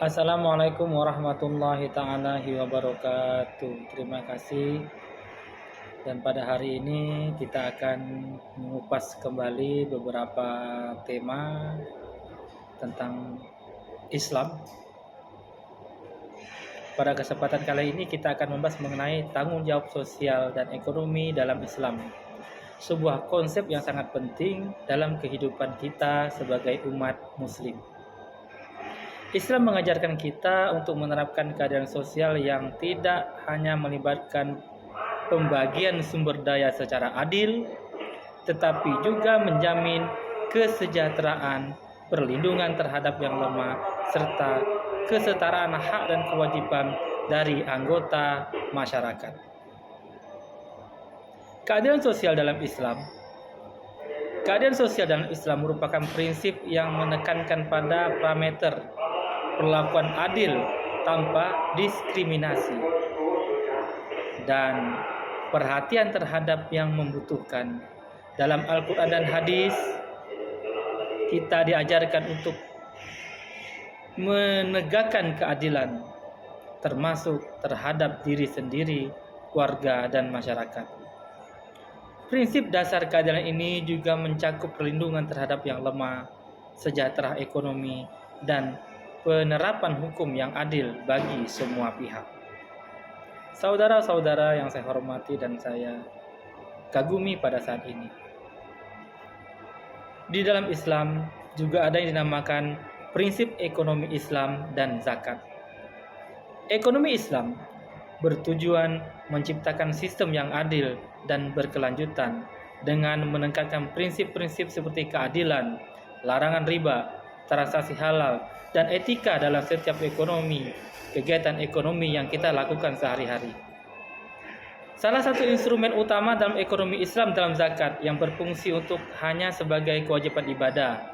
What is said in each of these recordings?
Assalamualaikum warahmatullahi ta'ala wabarakatuh. Terima kasih. Dan pada hari ini kita akan mengupas kembali beberapa tema tentang Islam. Pada kesempatan kali ini kita akan membahas mengenai tanggung jawab sosial dan ekonomi dalam Islam. Sebuah konsep yang sangat penting dalam kehidupan kita sebagai umat muslim. Islam mengajarkan kita untuk menerapkan keadilan sosial yang tidak hanya melibatkan pembagian sumber daya secara adil, tetapi juga menjamin kesejahteraan, perlindungan terhadap yang lemah, serta kesetaraan hak dan kewajiban dari anggota masyarakat. Keadilan sosial dalam Islam. Keadilan sosial dalam Islam merupakan prinsip yang menekankan pada parameter perlakuan adil tanpa diskriminasi dan perhatian terhadap yang membutuhkan. Dalam Al-Quran dan hadis kita diajarkan untuk menegakkan keadilan termasuk terhadap diri sendiri, keluarga, dan masyarakat. Prinsip dasar keadilan ini juga mencakup perlindungan terhadap yang lemah, sejahtera ekonomi, dan penerapan hukum yang adil bagi semua pihak. Saudara-saudara yang saya hormati dan saya kagumi pada saat ini. Di dalam Islam juga ada yang dinamakan prinsip ekonomi Islam dan zakat. Ekonomi Islam bertujuan menciptakan sistem yang adil dan berkelanjutan dengan menekankan prinsip-prinsip seperti keadilan, larangan riba, transaksi halal, dan etika dalam setiap kegiatan ekonomi yang kita lakukan sehari-hari. Salah satu instrumen utama dalam ekonomi Islam dalam zakat yang berfungsi untuk hanya sebagai kewajiban ibadah,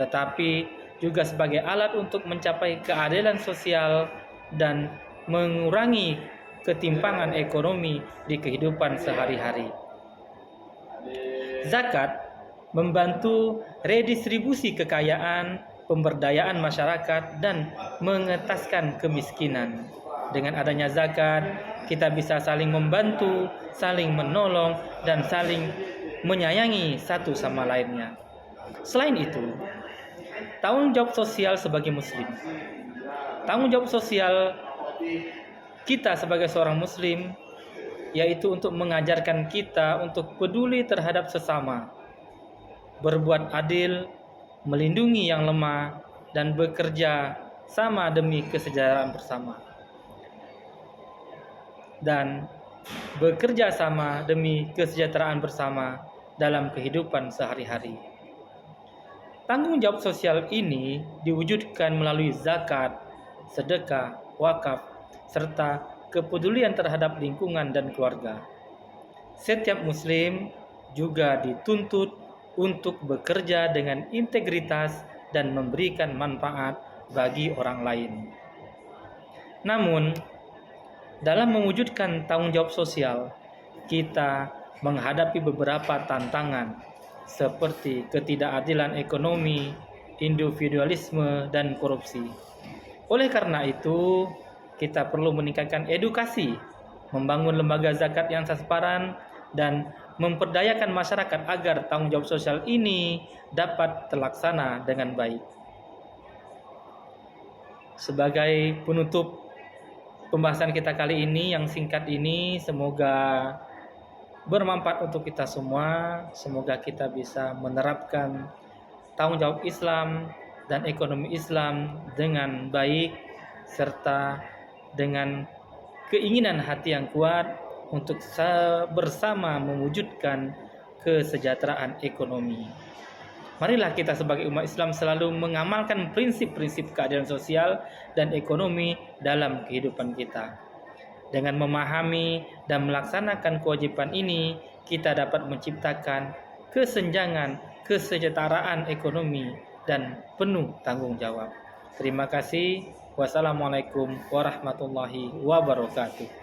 tetapi juga sebagai alat untuk mencapai keadilan sosial dan mengurangi ketimpangan ekonomi di kehidupan sehari-hari. Zakat membantu redistribusi kekayaan, pemberdayaan masyarakat, dan mengentaskan kemiskinan. Dengan adanya zakat, kita bisa saling membantu, saling menolong, dan saling menyayangi satu sama lainnya. Selain itu, tanggung jawab sosial sebagai muslim. Tanggung jawab sosial kita sebagai seorang muslim yaitu untuk mengajarkan kita untuk peduli terhadap sesama, berbuat adil, melindungi yang lemah, dan bekerja sama demi kesejahteraan bersama. Dalam kehidupan sehari-hari. Tanggung jawab sosial ini diwujudkan melalui zakat, sedekah, wakaf, serta kepedulian terhadap lingkungan dan keluarga. Setiap muslim juga dituntut untuk bekerja dengan integritas dan memberikan manfaat bagi orang lain. Namun, dalam mewujudkan tanggung jawab sosial, kita menghadapi beberapa tantangan seperti ketidakadilan ekonomi, individualisme, dan korupsi. Oleh karena itu, kita perlu meningkatkan edukasi, membangun lembaga zakat yang transparan, dan memperdayakan masyarakat agar tanggung jawab sosial ini dapat terlaksana dengan baik. Sebagai penutup pembahasan kita kali ini yang singkat ini, semoga bermanfaat untuk kita semua. Semoga kita bisa menerapkan tanggung jawab Islam dan ekonomi Islam dengan baik serta dengan keinginan hati yang kuat untuk bersama mewujudkan kesejahteraan ekonomi. Marilah kita sebagai umat Islam selalu mengamalkan prinsip-prinsip keadilan sosial dan ekonomi dalam kehidupan kita. Dengan memahami dan melaksanakan kewajiban ini, kita dapat menciptakan kesenjangan, kesejahteraan ekonomi, dan penuh tanggung jawab. Terima kasih. Wassalamualaikum warahmatullahi wabarakatuh.